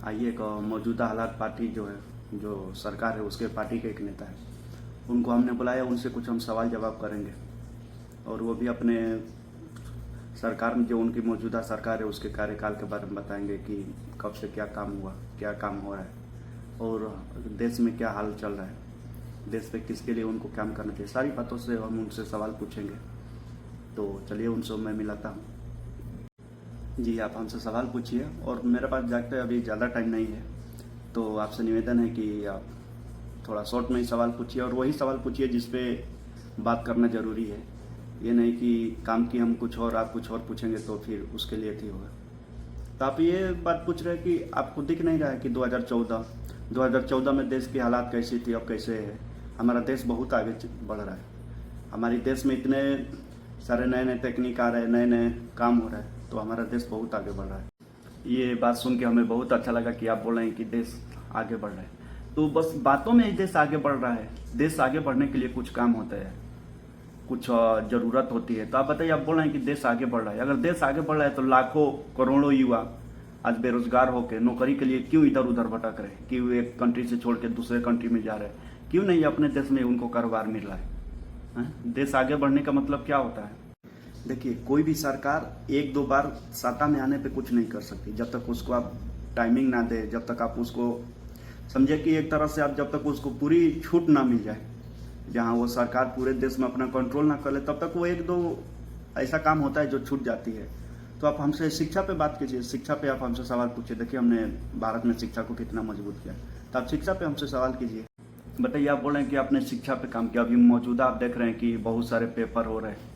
आइए एक मौजूदा हालात पार्टी जो है, जो सरकार है उसके पार्टी के एक नेता है, उनको हमने बुलाया। उनसे कुछ हम सवाल जवाब करेंगे और वो भी अपने सरकार में जो उनकी मौजूदा सरकार है उसके कार्यकाल के बारे में बताएंगे कि कब से क्या काम हुआ, क्या काम हो रहा है और देश में क्या हाल चल रहा है, देश पे किसके लिए उनको काम करना चाहिए। सारी बातों से हम उनसे सवाल पूछेंगे। तो चलिए उनसे मैं मिलाता हूँ। जी, आप हमसे सवाल पूछिए और मेरे पास जाते अभी ज़्यादा टाइम नहीं है, तो आपसे निवेदन है कि आप थोड़ा शॉर्ट में ही सवाल पूछिए और वही सवाल पूछिए जिस पे बात करना ज़रूरी है। ये नहीं कि काम की हम कुछ और आप कुछ और पूछेंगे तो फिर उसके लिए थी होगा। तो आप ये बात पूछ रहे हैं कि आपको दिख नहीं रहा है कि 2014 में देश की हालात कैसी थी, अब कैसे है। हमारा देश बहुत आगे बढ़ रहा है। हमारे देश में इतने सारे नए नए टेक्निक आ रहे हैं, नए नए काम हो रहा है, तो हमारा देश बहुत आगे बढ़ रहा है। ये बात सुन के हमें बहुत अच्छा लगा कि आप बोल रहे हैं कि देश आगे बढ़ रहा है। तो बस बातों में ही देश आगे बढ़ रहा है। देश आगे बढ़ने के लिए कुछ काम होता है, कुछ जरूरत होती है। तो आप बताइए, आप बोल रहे हैं कि देश आगे बढ़ रहा है। अगर देश आगे बढ़ रहा है तो लाखों करोड़ों युवा आज बेरोजगार होकर नौकरी के लिए क्यों इधर उधर भटक रहे हैं, क्यों एक कंट्री से छोड़ के दूसरे कंट्री में जा रहे हैं, क्यों नहीं अपने देश में उनको कारोबार मिल रहा है। देश आगे बढ़ने का मतलब क्या होता है? देखिए, कोई भी सरकार एक दो बार सत्ता में आने पे कुछ नहीं कर सकती। जब तक उसको आप टाइमिंग ना दे, जब तक आप उसको समझे कि एक तरह से आप जब तक उसको पूरी छूट ना मिल जाए, जहां वो सरकार पूरे देश में अपना कंट्रोल ना कर ले, तब तक वो एक दो ऐसा काम होता है जो छूट जाती है। तो आप हमसे शिक्षा पे बात कीजिए, शिक्षा पे आप हमसे सवाल पूछिए। देखिए, हमने भारत में शिक्षा को कितना मजबूत किया, तो आप शिक्षा पे हमसे सवाल कीजिए। बताइए, आप बोल रहे हैं कि आपने शिक्षा पे काम किया। अभी मौजूदा आप देख रहे हैं कि बहुत सारे पेपर हो रहे हैं,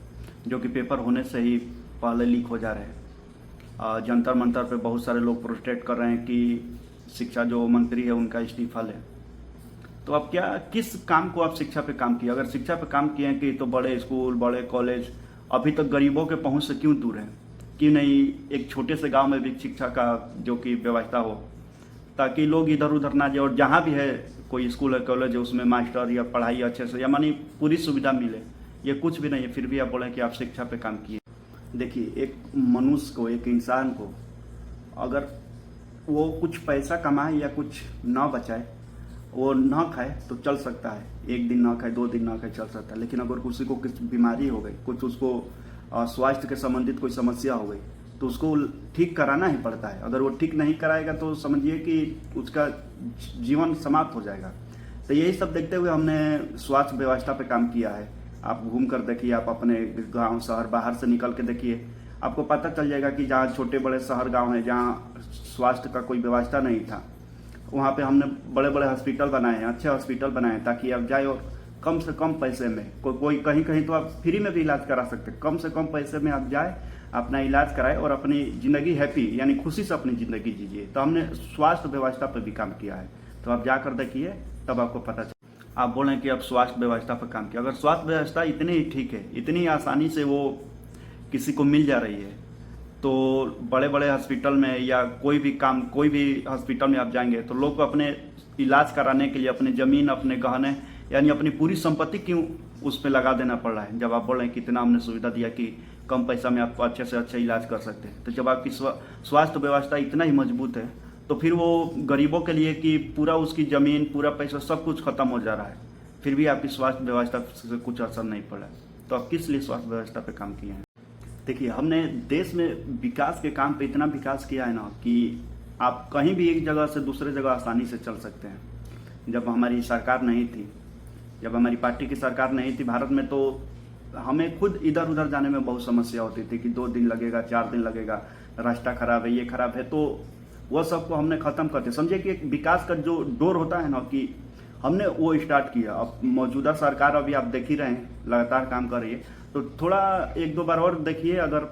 जो कि पेपर होने से ही पहले लीक हो जा रहे हैं। जंतर मंतर पे बहुत सारे लोग प्रोटेस्ट कर रहे हैं कि शिक्षा जो मंत्री है उनका इस्तीफा ले। तो आप क्या, किस काम को आप शिक्षा पे काम किए? अगर शिक्षा पे काम किए हैं कि तो बड़े स्कूल, बड़े कॉलेज अभी तक गरीबों के पहुंच से क्यों दूर हैं? क्यों नहीं एक छोटे से गांव में भी शिक्षा का जो कि व्यवस्था हो, ताकि लोग इधर उधर ना जाए और जहाँ भी है कोई स्कूल है, कॉलेज है, उसमें मास्टर या पढ़ाई अच्छे से या मानी पूरी सुविधा मिले। ये कुछ भी नहीं है, फिर भी आप बोलें कि आप शिक्षा पे काम किए। देखिए, एक मनुष्य को, एक इंसान को अगर वो कुछ पैसा कमाए या कुछ ना बचाए, वो ना खाए तो चल सकता है। एक दिन ना खाए, 2 दिन ना खाए, चल सकता है। लेकिन अगर किसी को कुछ बीमारी हो गई, कुछ उसको स्वास्थ्य के संबंधित कोई समस्या हो गई, तो उसको ठीक कराना ही पड़ता है। अगर वो ठीक नहीं कराएगा तो समझिए कि उसका जीवन समाप्त हो जाएगा। तो यही सब देखते हुए हमने स्वास्थ्य व्यवस्था पे काम किया है। आप घूम कर देखिए, आप अपने गांव शहर बाहर से निकल के देखिए, आपको पता चल जाएगा कि जहाँ छोटे बड़े शहर गांव हैं, जहाँ स्वास्थ्य का कोई व्यवस्था नहीं था, वहाँ पे हमने बड़े बड़े हॉस्पिटल बनाए हैं, अच्छे हॉस्पिटल बनाए हैं, ताकि आप जाए और कम से कम पैसे में कोई कहीं कहीं तो आप फ्री में भी इलाज करा सकते हैं। कम से कम पैसे में आप जाए, अपना इलाज कराए और अपनी जिंदगी हैप्पी यानी खुशी से अपनी जिंदगी जीजिए। तो हमने स्वास्थ्य व्यवस्था पर भी काम किया है, तो आप जाकर देखिए, तब आपको पता चले। आप बोल रहे हैं कि आप स्वास्थ्य व्यवस्था पर काम किया। अगर स्वास्थ्य व्यवस्था इतनी ही ठीक है, इतनी आसानी से वो किसी को मिल जा रही है, तो बड़े बड़े हॉस्पिटल में या कोई भी हॉस्पिटल में आप जाएंगे तो लोग को अपने इलाज कराने के लिए अपनी ज़मीन, अपने गहने यानी अपनी पूरी संपत्ति क्यों उस पर लगा देना पड़ रहा है, जब आप बोल रहे हैं कि इतना हमने सुविधा दिया कि कम पैसा में आप अच्छे से अच्छा इलाज कर सकते हैं। तो जब आपकी स्वास्थ्य व्यवस्था इतना ही मजबूत है, तो फिर वो गरीबों के लिए कि पूरा उसकी ज़मीन, पूरा पैसा, सब कुछ खत्म हो जा रहा है, फिर भी आपकी स्वास्थ्य व्यवस्था से कुछ असर नहीं पड़ा। तो आप किस लिए स्वास्थ्य व्यवस्था पर काम किए हैं? देखिए, हमने देश में विकास के काम पे इतना विकास किया है ना कि आप कहीं भी एक जगह से दूसरे जगह आसानी से चल सकते हैं। जब हमारी सरकार नहीं थी, जब हमारी पार्टी की सरकार नहीं थी भारत में, तो हमें खुद इधर उधर जाने में बहुत समस्या होती थी कि 2 दिन लगेगा, 4 दिन लगेगा, रास्ता खराब है, ये खराब है। तो वह सबको हमने खत्म करते, समझे कि एक विकास का जो डोर होता है ना, कि हमने वो स्टार्ट किया। अब मौजूदा सरकार अभी आप देख ही रहे हैं, लगातार काम कर रही है, तो थोड़ा एक दो बार और देखिए। अगर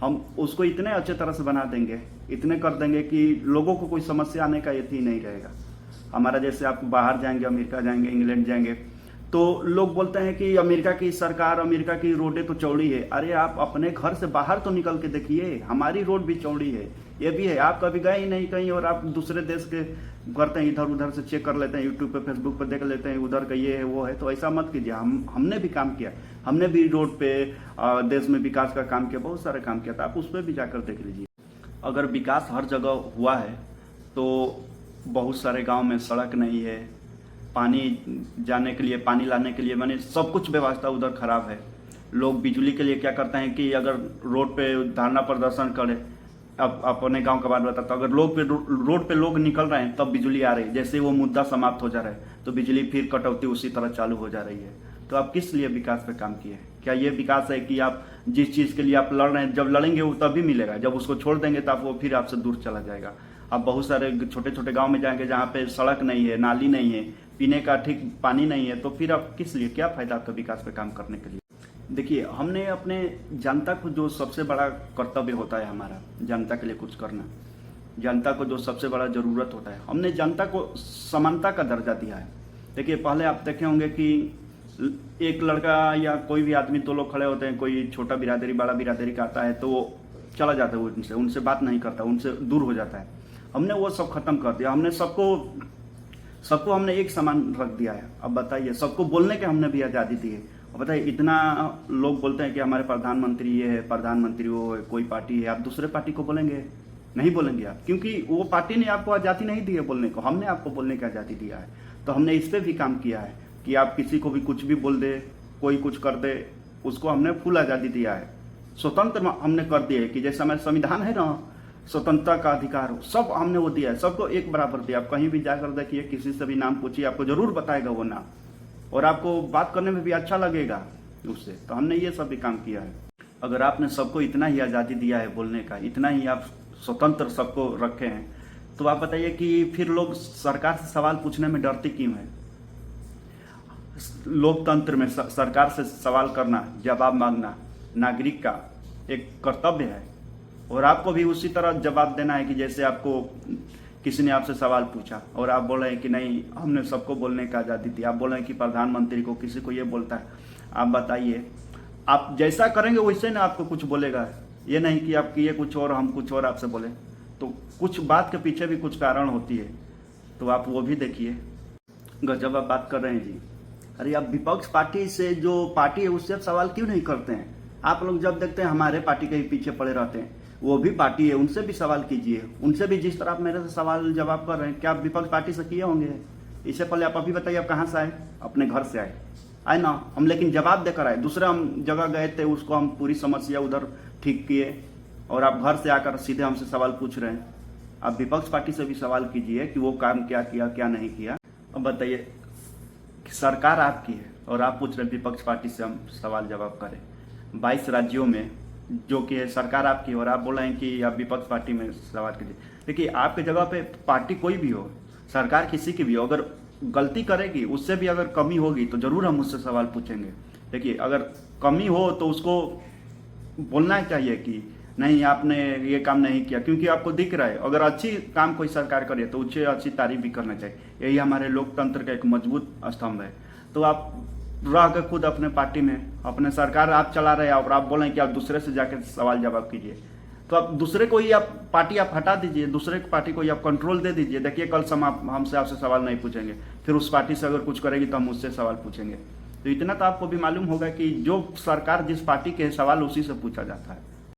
हम उसको इतने अच्छे तरह से बना देंगे, इतने कर देंगे कि लोगों को कोई समस्या आने का यति नहीं रहेगा। हमारा जैसे आप बाहर जाएंगे, अमेरिका जाएंगे, इंग्लैंड जाएंगे, तो लोग बोलते हैं कि अमेरिका की सरकार, अमेरिका की रोडें तो चौड़ी है। अरे आप अपने घर से बाहर तो निकल के देखिए, हमारी रोड भी चौड़ी है, ये भी है। आप कभी गए ही नहीं कहीं और आप दूसरे देश के करते हैं, इधर उधर से चेक कर लेते हैं, यूट्यूब पे, फेसबुक पे देख लेते हैं, उधर का ये है वो है। तो ऐसा मत कीजिए। हमने भी काम किया, हमने भी रोड पे देश में विकास का काम किया, बहुत सारे काम किया था, आप उस पर भी जाकर देख लीजिए। अगर विकास हर जगह हुआ है तो बहुत सारे गांव में सड़क नहीं है, पानी जाने के लिए, पानी लाने के लिए माने सब कुछ व्यवस्था उधर खराब है। लोग बिजली के लिए क्या करते हैं कि अगर रोड पे धरना प्रदर्शन करे, अब अपने गांव का बात बताता, अगर रोड पे लोग निकल रहे हैं तब बिजली आ रही है, जैसे वो मुद्दा समाप्त हो जा रहा है तो बिजली फिर कटौती उसी तरह चालू हो जा रही है। तो आप किस लिए विकास पे काम किए? क्या ये विकास है कि आप जिस चीज़ के लिए आप लड़ रहे हैं, जब लड़ेंगे वो तभी मिलेगा, जब उसको छोड़ देंगे तो वो फिर आपसे दूर चला जाएगा। आप बहुत सारे छोटे छोटे गांव में जाएंगे जहाँ पे सड़क नहीं है, नाली नहीं है, पीने का ठीक पानी नहीं है, तो फिर आप किस लिए, क्या फायदा आपका विकास पे काम करने के लिए? देखिए, हमने अपने जनता को जो सबसे बड़ा कर्तव्य होता है हमारा, जनता के लिए कुछ करना, जनता को जो सबसे बड़ा ज़रूरत होता है, हमने जनता को समानता का दर्जा दिया है। देखिए, पहले आप देखे होंगे कि एक लड़का या कोई भी आदमी, दो लोग खड़े होते हैं, कोई छोटा बिरादरी बड़ा बिरादरी का आता है तो वो चला जाता है, उनसे बात नहीं करता, उनसे दूर हो जाता है। हमने वो सब खत्म कर दिया, हमने सबको हमने एक समान रख दिया है। अब बताइए, सबको बोलने के हमने भी आज़ादी दी है। अब बताइए, इतना लोग बोलते हैं कि हमारे प्रधानमंत्री ये है, प्रधानमंत्री वो है, कोई पार्टी है, आप दूसरे पार्टी को बोलेंगे? नहीं बोलेंगे आप, क्योंकि वो पार्टी ने आपको आज़ादी नहीं दी है बोलने को, हमने आपको बोलने की आज़ादी दिया है। तो हमने इस पर भी काम किया है कि आप किसी को भी कुछ भी बोल दे, कोई कुछ कर दे, उसको हमने फुल आज़ादी दिया है। स्वतंत्र हमने कर दिया है कि जैसा हमारे संविधान है ना, स्वतंत्रता का अधिकार, सब हमने वो दिया है, सबको एक बराबर दिया। आप कहीं भी जाकर देखिए, किसी से भी नाम पूछिए, आपको जरूर बताएगा वो नाम, और आपको बात करने में भी अच्छा लगेगा उससे। तो हमने ये सब भी काम किया है। अगर आपने सबको इतना ही आज़ादी दिया है बोलने का, इतना ही आप स्वतंत्र सबको रखे हैं, तो आप बताइए कि फिर लोग सरकार से सवाल पूछने में डरते क्यों है? लोकतंत्र में सरकार से सवाल करना, जवाब मांगना नागरिक का एक कर्तव्य है, और आपको भी उसी तरह जवाब देना है कि जैसे आपको किसी ने आपसे सवाल पूछा और आप बोल रहे हैं कि नहीं, हमने सबको बोलने की आज़ादी दी। आप बोल रहे हैं कि प्रधानमंत्री को किसी को ये बोलता है। आप बताइए, आप जैसा करेंगे वैसे ना आपको कुछ बोलेगा, ये नहीं कि आप किए कुछ और हम कुछ और आपसे बोले। तो कुछ बात के पीछे भी कुछ कारण होती है, तो आप वो भी देखिए। गजब आप बात कर रहे हैं जी। अरे आप विपक्ष पार्टी से, जो पार्टी है उससे सवाल क्यों नहीं करते हैं? आप लोग जब देखते हैं हमारे पार्टी के ही पीछे पड़े रहते हैं, वो भी पार्टी है, उनसे भी सवाल कीजिए। उनसे भी जिस तरह आप मेरे से सवाल जवाब कर रहे हैं, क्या आप विपक्ष पार्टी से किए होंगे? इससे पहले आप अभी बताइए, आप कहाँ से आए? अपने घर से आए ना हम, लेकिन जवाब देकर आए। दूसरे हम जगह गए थे, उसको हम पूरी समस्या उधर ठीक किए, और आप घर से आकर सीधे हमसे सवाल पूछ रहे हैं। आप विपक्ष पार्टी से भी सवाल कीजिए कि वो काम क्या किया, क्या नहीं किया। अब बताइए, सरकार आपकी है और आप पूछ रहे हैं विपक्ष पार्टी से हम सवाल जवाब करें। 22 राज्यों में जो कि सरकार आपकी, और आप बोल रहे हैं कि आप विपक्ष पार्टी में सवाल कीजिए। देखिए, आपके जगह पे पार्टी कोई भी हो, सरकार किसी की भी हो, अगर गलती करेगी, उससे भी अगर कमी होगी तो जरूर हम उससे सवाल पूछेंगे। देखिए, अगर कमी हो तो उसको बोलना चाहिए कि नहीं, आपने ये काम नहीं किया, क्योंकि आपको दिख रहा है। अगर अच्छी काम कोई सरकार करे तो उसे अच्छी तारीफ भी करना चाहिए। यही हमारे लोकतंत्र का एक मजबूत स्तंभ है। तो आप रह कर खुद अपने पार्टी में, अपने सरकार आप चला रहे हैं और आप बोल रहे हैं कि आप दूसरे से जाकर सवाल जवाब कीजिए, तो आप दूसरे को ही आप पार्टी आप हटा दीजिए, दूसरे पार्टी को ही आप कंट्रोल दे दीजिए। देखिए, कल हमसे आपसे सवाल नहीं पूछेंगे, फिर उस पार्टी से अगर कुछ करेगी तो हम उससे सवाल पूछेंगे। तो इतना तो आपको भी मालूम होगा कि जो सरकार जिस पार्टी के सवाल उसी से पूछा जाता है।